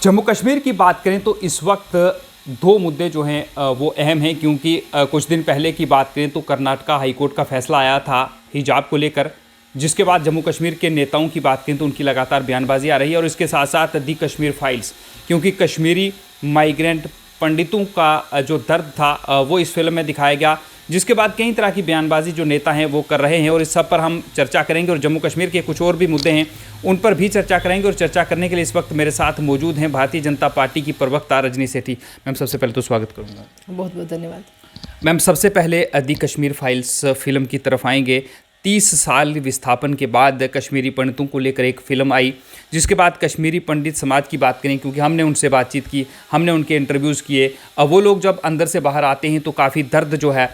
जम्मू कश्मीर की बात करें तो इस वक्त दो मुद्दे जो हैं वो अहम हैं, क्योंकि कुछ दिन पहले की बात करें तो कर्नाटका हाईकोर्ट का फैसला आया था हिजाब को लेकर, जिसके बाद जम्मू कश्मीर के नेताओं की बात करें तो उनकी लगातार बयानबाजी आ रही है। और इसके साथ साथ दी कश्मीर फाइल्स, क्योंकि कश्मीरी माइग्रेंट पंडितों का जो दर्द था वो इस फिल्म में दिखाया गया, जिसके बाद कई तरह की बयानबाजी जो नेता हैं वो कर रहे हैं। और इस सब पर हम चर्चा करेंगे और जम्मू कश्मीर के कुछ और भी मुद्दे हैं उन पर भी चर्चा करेंगे। और चर्चा करने के लिए इस वक्त मेरे साथ मौजूद हैं भारतीय जनता पार्टी की प्रवक्ता रजनी सेठी। मैम, सबसे पहले तो स्वागत करूँगा। बहुत बहुत धन्यवाद। मैम, सबसे पहले दी कश्मीर फाइल्स फिल्म की तरफ आएंगे। 30 साल विस्थापन के बाद कश्मीरी पंडितों को लेकर एक फ़िल्म आई, जिसके बाद कश्मीरी पंडित समाज की बात करें, क्योंकि हमने उनसे बातचीत की, हमने उनके इंटरव्यूज़ किए। अब वो लोग जब अंदर से बाहर आते हैं तो काफ़ी दर्द जो है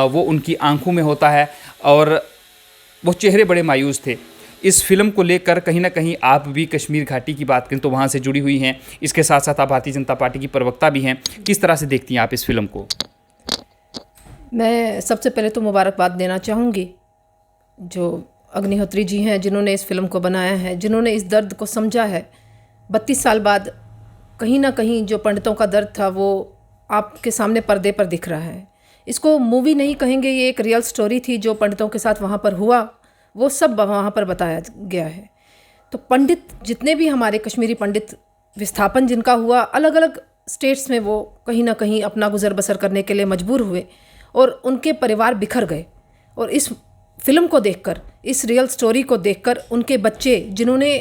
वो उनकी आंखों में होता है और वो चेहरे बड़े मायूस थे। इस फिल्म को लेकर कहीं ना कहीं आप भी कश्मीर घाटी की बात करें तो वहाँ से जुड़ी हुई हैं, इसके साथ साथ आप भारतीय जनता पार्टी की प्रवक्ता भी हैं। किस तरह से देखती हैं आप इस फिल्म को? मैं सबसे पहले तो मुबारकबाद देना चाहूँगी जो अग्निहोत्री जी हैं, जिन्होंने इस फिल्म को बनाया है, जिन्होंने इस दर्द को समझा है। 32 साल बाद कहीं ना कहीं जो पंडितों का दर्द था वो आपके सामने पर्दे पर दिख रहा है। इसको मूवी नहीं कहेंगे, ये एक रियल स्टोरी थी जो पंडितों के साथ वहाँ पर हुआ, वो सब वहाँ पर बताया गया है। तो पंडित जितने भी हमारे कश्मीरी पंडित विस्थापन जिनका हुआ, अलग अलग स्टेट्स में वो कहीं ना कहीं अपना गुजर बसर करने के लिए मजबूर हुए और उनके परिवार बिखर गए। और इस फिल्म को देखकर, इस रियल स्टोरी को देखकर, उनके बच्चे जिन्होंने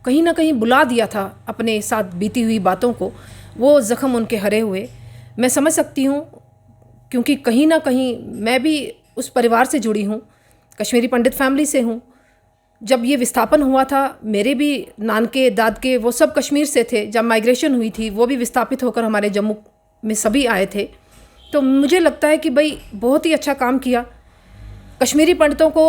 कहीं ना कहीं बुला दिया था अपने साथ बीती हुई बातों को, वो ज़ख्म उनके हरे हुए। मैं समझ सकती हूँ, क्योंकि कहीं ना कहीं मैं भी उस परिवार से जुड़ी हूँ, कश्मीरी पंडित फैमिली से हूँ। जब ये विस्थापन हुआ था, मेरे भी नानके दादके वो सब कश्मीर से थे। जब माइग्रेशन हुई थी वो भी विस्थापित होकर हमारे जम्मू में सभी आए थे। तो मुझे लगता है कि भाई बहुत ही अच्छा काम किया कश्मीरी पंडितों को।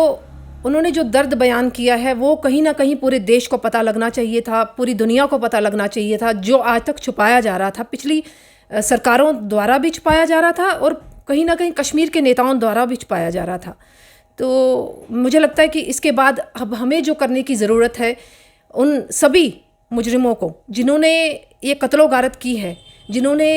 उन्होंने जो दर्द बयान किया है वो कहीं ना कहीं पूरे देश को पता लगना चाहिए था, पूरी दुनिया को पता लगना चाहिए था, जो आज तक छुपाया जा रहा था, पिछली सरकारों द्वारा भी छुपाया जा रहा था और कहीं ना कहीं कश्मीर के नेताओं द्वारा भी छुपाया जा रहा था। तो मुझे लगता है कि इसके बाद अब हमें जो करने की ज़रूरत है, उन सभी मुजरिमों को जिन्होंने ये कत्लो गारत की है, जिन्होंने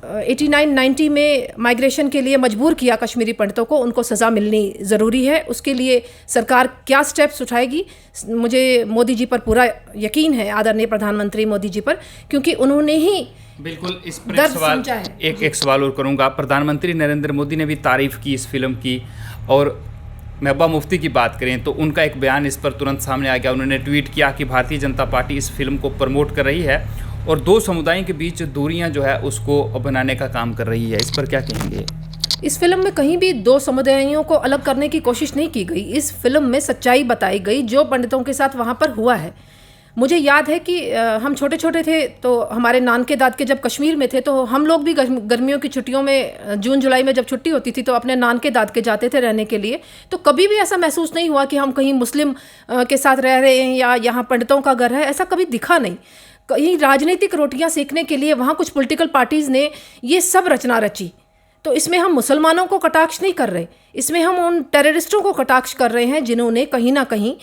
89-90 में माइग्रेशन के लिए मजबूर किया कश्मीरी पंडितों को, उनको सज़ा मिलनी ज़रूरी है। उसके लिए सरकार क्या स्टेप्स उठाएगी, मुझे मोदी जी पर पूरा यकीन है, आदरणीय प्रधानमंत्री मोदी जी पर, क्योंकि उन्होंने ही बिल्कुल इस पर एक सवाल और करूंगा। प्रधानमंत्री नरेंद्र मोदी ने भी तारीफ़ की इस फिल्म की, और महबूबा मुफ्ती की बात करें तो उनका एक बयान इस पर तुरंत सामने आ गया। उन्होंने ट्वीट किया कि भारतीय जनता पार्टी इस फिल्म को प्रमोट कर रही है और दो समुदायों के बीच दूरियां जो है उसको बनाने का काम कर रही है। इस पर क्या कहेंगे? इस फिल्म में कहीं भी दो समुदायों को अलग करने की कोशिश नहीं की गई। इस फिल्म में सच्चाई बताई गई जो पंडितों के साथ वहाँ पर हुआ है। मुझे याद है कि हम छोटे छोटे थे तो हमारे नानके दादके जब कश्मीर में थे तो हम लोग भी गर्मियों की छुट्टियों में, जून जुलाई में जब छुट्टी होती थी तो अपने नानके दादके जाते थे रहने के लिए। तो कभी भी ऐसा महसूस नहीं हुआ कि हम कहीं मुस्लिम के साथ रह रहे हैं या यहाँ पंडितों का घर है, ऐसा कभी दिखा नहीं। कहीं राजनीतिक रोटियां सेकने के लिए वहाँ कुछ पॉलिटिकल पार्टीज़ ने ये सब रचना रची। तो इसमें हम मुसलमानों को कटाक्ष नहीं कर रहे, इसमें हम उन टेररिस्टों को कटाक्ष कर रहे हैं जिन्होंने कहीं ना कहीं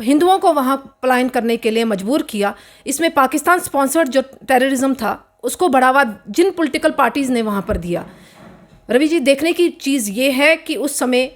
हिंदुओं को वहाँ पलायन करने के लिए मजबूर किया। इसमें पाकिस्तान स्पॉन्सर्ड जो टेररिज्म था उसको बढ़ावा जिन पॉलिटिकल पार्टीज़ ने वहाँ पर दिया। रवि जी, देखने की चीज़ ये है कि उस समय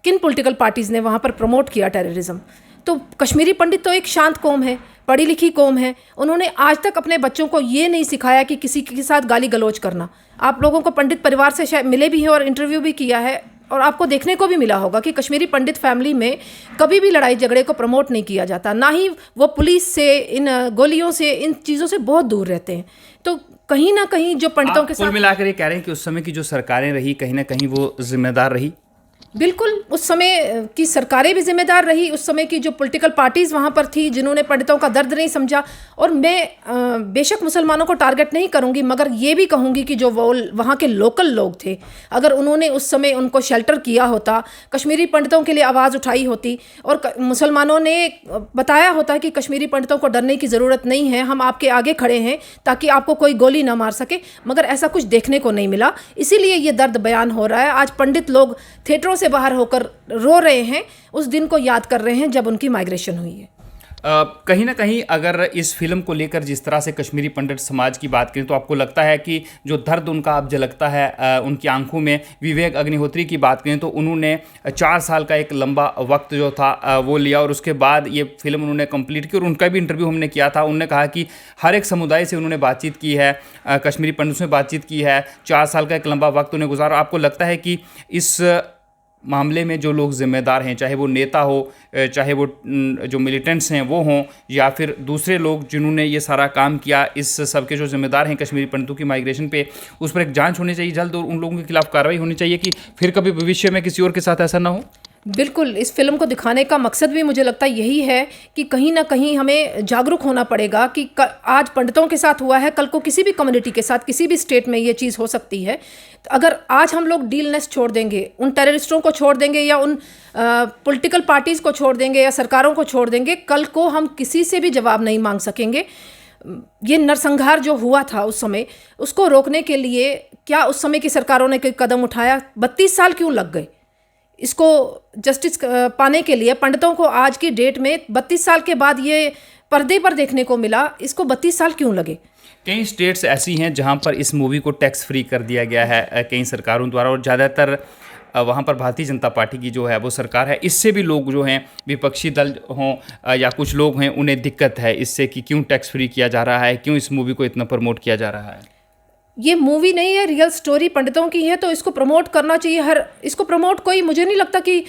किन पॉलिटिकल पार्टीज़ ने वहाँ पर प्रमोट किया टेररिज्म। तो कश्मीरी पंडित तो एक शांत कौम है, पढ़ी लिखी कौम है। उन्होंने आज तक अपने बच्चों को ये नहीं सिखाया कि किसी के साथ गाली गलौज करना। आप लोगों को पंडित परिवार से शायद मिले भी हैं और इंटरव्यू भी किया है, और आपको देखने को भी मिला होगा कि कश्मीरी पंडित फैमिली में कभी भी लड़ाई झगड़े को प्रमोट नहीं किया जाता, ना ही वो पुलिस से, इन गोलियों से, इन चीज़ों से बहुत दूर रहते हैं। तो कहीं ना कहीं जो पंडितों के साथ कुल मिलाकर ये कह रहे हैं कि उस समय की जो सरकारें रही कहीं ना कहीं वो जिम्मेदार रही। बिल्कुल, उस समय की सरकारें भी जिम्मेदार रही, उस समय की जो पॉलिटिकल पार्टीज़ वहाँ पर थी जिन्होंने पंडितों का दर्द नहीं समझा। और मैं बेशक मुसलमानों को टारगेट नहीं करूँगी, मगर ये भी कहूँगी कि जो वो वहाँ के लोकल लोग थे, अगर उन्होंने उस समय उनको शेल्टर किया होता, कश्मीरी पंडितों के लिए आवाज़ उठाई होती और मुसलमानों ने बताया होता कि कश्मीरी पंडितों को डरने की ज़रूरत नहीं है, हम आपके आगे खड़े हैं ताकि आपको कोई गोली ना मार सके, मगर ऐसा कुछ देखने को नहीं मिला। इसीलिए ये दर्द बयान हो रहा है। आज पंडित लोग थिएटरों से बाहर होकर रो रहे हैं, उस दिन को याद कर रहे हैं जब उनकी माइग्रेशन हुई है। कहीं ना कहीं अगर इस फिल्म को लेकर जिस तरह से कश्मीरी पंडित समाज की बात करें तो आपको लगता है कि जो दर्द उनका अब झलकता है उनकी आंखों में, विवेक अग्निहोत्री की बात करें तो उन्होंने 4 साल का एक लंबा वक्त जो था वो लिया और उसके बाद ये फिल्म उन्होंने कंप्लीट की। और उनका भी इंटरव्यू हमने किया था, उन्होंने कहा कि हर एक समुदाय से उन्होंने बातचीत की है, कश्मीरी पंडितों से बातचीत की है, 4 साल का एक लंबा वक्त उन्हें गुजारा। आपको लगता है कि इस मामले में जो लोग जिम्मेदार हैं, चाहे वो नेता हो, चाहे वो जो मिलिटेंट्स हैं वो हों, या फिर दूसरे लोग जिन्होंने ये सारा काम किया, इस सब के जो जिम्मेदार हैं कश्मीरी पंडितों की माइग्रेशन पे, उस पर एक जांच होनी चाहिए जल्द और उन लोगों के खिलाफ कार्रवाई होनी चाहिए कि फिर कभी भविष्य में किसी और के साथ ऐसा ना हो। बिल्कुल, इस फिल्म को दिखाने का मकसद भी मुझे लगता है यही है कि कहीं ना कहीं हमें जागरूक होना पड़ेगा कि आज पंडितों के साथ हुआ है, कल को किसी भी कम्युनिटी के साथ, किसी भी स्टेट में ये चीज़ हो सकती है। तो अगर आज हम लोग डीलनेस छोड़ देंगे, उन टेररिस्टों को छोड़ देंगे या उन पॉलिटिकल पार्टीज़ को छोड़ देंगे या सरकारों को छोड़ देंगे, कल को हम किसी से भी जवाब नहीं मांग सकेंगे। ये नरसंहार जो हुआ था उस समय, उसको रोकने के लिए क्या उस समय की सरकारों ने कोई कदम उठाया? 32 साल क्यों लग गए इसको जस्टिस पाने के लिए? पंडितों को आज की डेट में 32 साल के बाद ये पर्दे पर देखने को मिला, इसको 32 साल क्यों लगे? कई स्टेट्स ऐसी हैं जहां पर इस मूवी को टैक्स फ्री कर दिया गया है कई सरकारों द्वारा, और ज़्यादातर वहां पर भारतीय जनता पार्टी की जो है वो सरकार है। इससे भी लोग जो हैं, विपक्षी दल हों या कुछ लोग हैं, उन्हें दिक्कत है इससे कि क्यों टैक्स फ्री किया जा रहा है, क्यों इस मूवी को इतना प्रमोट किया जा रहा है। ये मूवी नहीं है, रियल स्टोरी पंडितों की है, तो इसको प्रमोट करना चाहिए। इसको प्रमोट कोई, मुझे नहीं लगता कि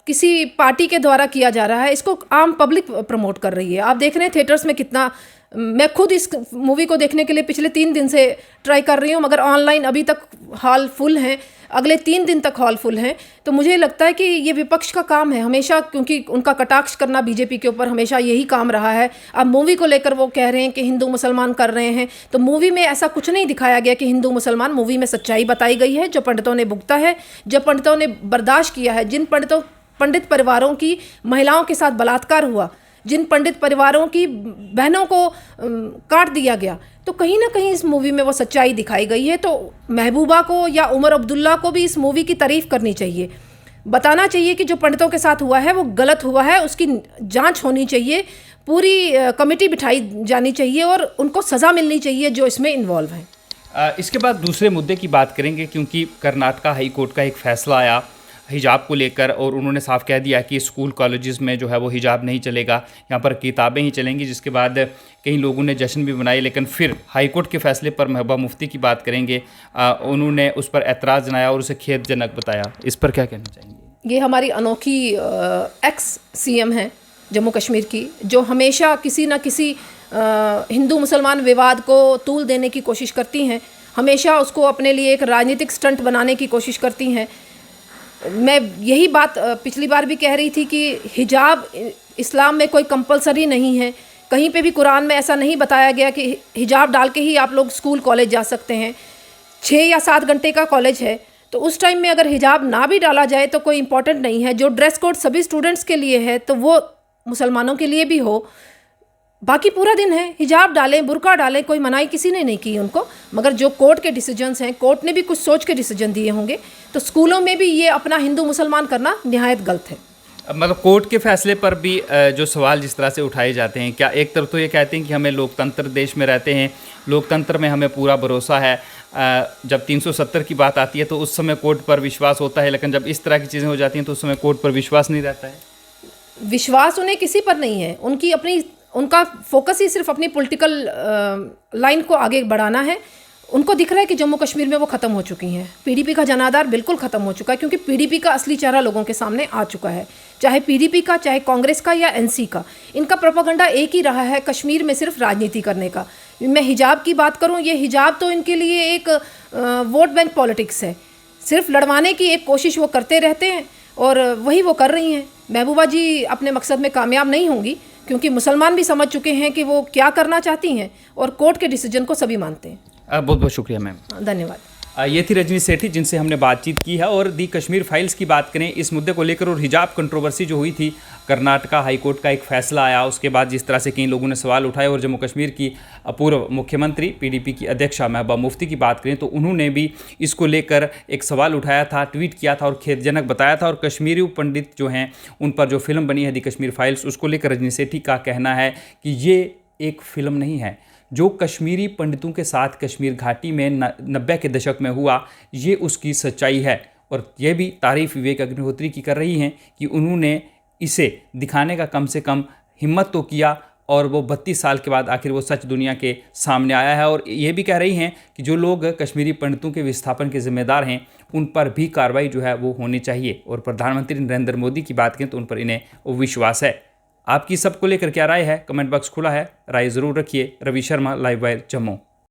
किसी पार्टी के द्वारा किया जा रहा है, इसको आम पब्लिक प्रमोट कर रही है। आप देख रहे हैं थिएटर्स में कितना, मैं खुद इस मूवी को देखने के लिए पिछले 3 दिन से ट्राई कर रही हूँ, मगर ऑनलाइन अभी तक हॉल फुल हैं, अगले 3 दिन तक हॉल फुल हैं। तो मुझे लगता है कि ये विपक्ष का काम है हमेशा, क्योंकि उनका कटाक्ष करना बीजेपी के ऊपर हमेशा यही काम रहा है। अब मूवी को लेकर वो कह रहे हैं कि हिंदू मुसलमान कर रहे हैं, तो मूवी में ऐसा कुछ नहीं दिखाया गया कि हिंदू मुसलमान। मूवी में सच्चाई बताई गई है, जो पंडितों ने भुगता है, जो पंडितों ने बर्दाश्त किया है, जिन पंडित परिवारों की महिलाओं के साथ बलात्कार हुआ, जिन पंडित परिवारों की बहनों को काट दिया गया, तो कहीं ना कहीं इस मूवी में वो सच्चाई दिखाई गई है। तो महबूबा को या उमर अब्दुल्ला को भी इस मूवी की तारीफ़ करनी चाहिए, बताना चाहिए कि जो पंडितों के साथ हुआ है वो गलत हुआ है, उसकी जांच होनी चाहिए, पूरी कमेटी बिठाई जानी चाहिए और उनको सज़ा मिलनी चाहिए जो इसमें इन्वॉल्व हैं। इसके बाद दूसरे मुद्दे की बात करेंगे, क्योंकि कर्नाटका हाई कोर्ट का एक फ़ैसला आया हिजाब को लेकर, और उन्होंने साफ कह दिया कि स्कूल कॉलेजेस में जो है वो हिजाब नहीं चलेगा, यहाँ पर किताबें ही चलेंगी, जिसके बाद कई लोगों ने जश्न भी मनाए। लेकिन फिर हाई कोर्ट के फैसले पर महबूबा मुफ्ती की बात करेंगे, उन्होंने उस पर ऐतराज़ जनाया और उसे खेदजनक बताया। इस पर क्या कहना चाहेंगे? ये हमारी अनोखी एक्स CM हैं जम्मू कश्मीर की, जो हमेशा किसी न किसी हिंदू मुसलमान विवाद को तूल देने की कोशिश करती हैं, हमेशा उसको अपने लिए एक राजनीतिक स्टंट बनाने की कोशिश करती हैं। मैं यही बात पिछली बार भी कह रही थी कि हिजाब इस्लाम में कोई कंपलसरी नहीं है, कहीं पे भी कुरान में ऐसा नहीं बताया गया कि हिजाब डाल के ही आप लोग स्कूल कॉलेज जा सकते हैं। 6 या 7 घंटे का कॉलेज है, तो उस टाइम में अगर हिजाब ना भी डाला जाए तो कोई इम्पोर्टेंट नहीं है। जो ड्रेस कोड सभी स्टूडेंट्स के लिए है तो वो मुसलमानों के लिए भी हो, बाकी पूरा दिन है, हिजाब डालें, बुर्का डालें, कोई मनाही किसी ने नहीं की उनको। मगर जो कोर्ट के डिसीजंस हैं, कोर्ट ने भी कुछ सोच के डिसीजन दिए होंगे, तो स्कूलों में भी ये अपना हिंदू मुसलमान करना निहायत गलत है। मतलब कोर्ट के फैसले पर भी जो सवाल जिस तरह से उठाए जाते हैं, क्या एक तरफ तो ये कहते हैं कि हमें लोकतंत्र देश में रहते हैं, लोकतंत्र में हमें पूरा भरोसा है, जब 370 की बात आती है तो उस समय कोर्ट पर विश्वास होता है, लेकिन जब इस तरह की चीज़ें हो जाती हैं तो उस समय कोर्ट पर विश्वास नहीं रहता है। विश्वास उन्हें किसी पर नहीं है, उनका फोकस ही सिर्फ अपनी पॉलिटिकल लाइन को आगे बढ़ाना है। उनको दिख रहा है कि जम्मू कश्मीर में वो ख़त्म हो चुकी हैं, PDP का जनाधार बिल्कुल ख़त्म हो चुका है, क्योंकि PDP का असली चेहरा लोगों के सामने आ चुका है। चाहे PDP का, चाहे कांग्रेस का या NC का, इनका प्रोपेगेंडा एक ही रहा है, कश्मीर में सिर्फ राजनीति करने का। मैं हिजाब की बात करूं, ये हिजाब तो इनके लिए एक वोट बैंक पॉलिटिक्स है, सिर्फ लड़वाने की एक कोशिश वो करते रहते हैं और वही वो कर रही हैं। महबूबा जी अपने मकसद में कामयाब नहीं होंगी, क्योंकि मुसलमान भी समझ चुके हैं कि वो क्या करना चाहती हैं और कोर्ट के डिसीजन को सभी मानते हैं। बहुत बहुत शुक्रिया मैम। धन्यवाद। ये थी रजनी सेठी जिनसे हमने बातचीत की है। और दी कश्मीर फाइल्स की बात करें इस मुद्दे को लेकर, और हिजाब कंट्रोवर्सी जो हुई थी, कर्नाटका हाईकोर्ट का एक फैसला आया, उसके बाद जिस तरह से कई लोगों ने सवाल उठाए, और जम्मू कश्मीर की पूर्व मुख्यमंत्री पीडीपी की अध्यक्षा महबूबा मुफ्ती की बात करें तो उन्होंने भी इसको लेकर एक सवाल उठाया था, ट्वीट किया था और खेदजनक बताया था। और कश्मीरी पंडित जो हैं उन पर जो फिल्म बनी है दी कश्मीर फाइल्स, उसको लेकर रजनी सेठी का कहना है कि ये एक फिल्म नहीं है। जो कश्मीरी पंडितों के साथ कश्मीर घाटी में 90 के दशक में हुआ, ये उसकी सच्चाई है। और ये भी तारीफ विवेक अग्निहोत्री की कर रही हैं कि उन्होंने इसे दिखाने का कम से कम हिम्मत तो किया, और वो 32 साल के बाद आखिर वो सच दुनिया के सामने आया है। और ये भी कह रही हैं कि जो लोग कश्मीरी पंडितों के विस्थापन के जिम्मेदार हैं उन पर भी कार्रवाई जो है वो होनी चाहिए। और प्रधानमंत्री नरेंद्र मोदी की बात करें तो उन पर इन्हें विश्वास है। आपकी सबको लेकर क्या राय है, कमेंट बॉक्स खुला है, राय ज़रूर रखिए। Ravi Sharma, live wire, Jammu.